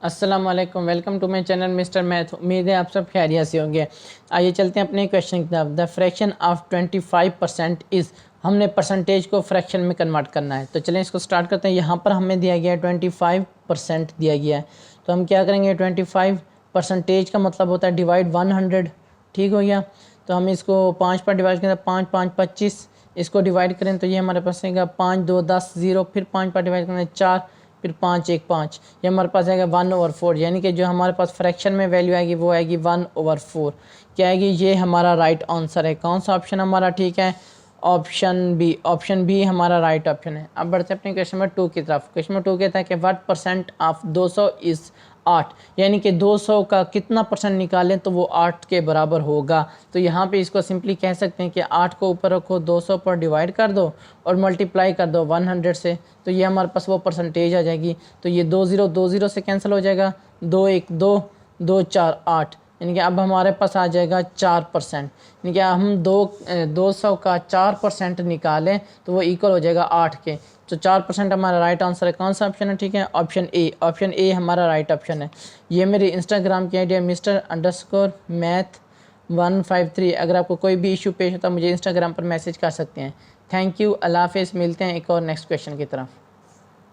अस्सलाम वालेकुम, welcome to my channel Mister Math. उम्मीद है आप सब खैरियत से होंगे। आइए चलते हैं अपने क्वेश्चन की तरफ। द फ्रैक्शन ऑफ 25% इज़, हमने परसेंटेज को फ्रैक्शन में कन्वर्ट करना है। तो चलें इसको स्टार्ट करते हैं। यहाँ पर हमें दिया गया है 25% दिया गया है, तो हम क्या करेंगे, 25 परसेंटेज का मतलब होता है डिवाइड 100। ठीक हो गया, तो हम इसको 5 पर डिवाइड करें, 5 5 25, इसको डिवाइड करें तो ये हमारे पास आएगा 5 2 10 0, फिर 5 पर डिवाइड करें 4, फिर 5 1 5, ये हमारे पास आएगा 1/4। यानी कि जो हमारे पास फ्रैक्शन में वैल्यू आएगी वो आएगी 1/4। क्या आएगी, ये हमारा राइट आंसर है। कौन सा ऑप्शन हमारा ठीक है, ऑप्शन बी हमारा राइट ऑप्शन है। अब बढ़ते हैं अपने क्वेश्चन नंबर 2 की तरफ। क्वेश्चन नंबर 2 कहता है कि व्हाट परसेंट ऑफ 200 इज़ 8, यानी कि 200 का कितना परसेंट निकालें तो वो 8 के बराबर होगा। तो यहाँ पे इसको सिंपली कह सकते हैं कि 8 को ऊपर रखो, 200 पर डिवाइड कर दो और मल्टीप्लाई कर दो 100 से, तो ये हमारे पास वो परसेंटेज आ जाएगी। तो ये 2 0 से कैंसिल हो जाएगा, 2 1 2 2 4 8, यानी कि अब हमारे पास आ जाएगा 4%। यानी कि हम 200 का 4% निकालें तो वो इक्वल हो जाएगा 8 के। तो 4% हमारा राइट आंसर है। कौन सा ऑप्शन है ठीक है, ऑप्शन ए हमारा राइट ऑप्शन है। ये मेरी इंस्टाग्राम की आईडी है Mr_Math153। अगर आपको कोई भी इशू पेश होता है मुझे इंस्टाग्राम पर मैसेज कर सकते हैं। थैंक यू, अल्लाह हाफिज़। मिलते हैं एक और नेक्स्ट क्वेश्चन की तरफ।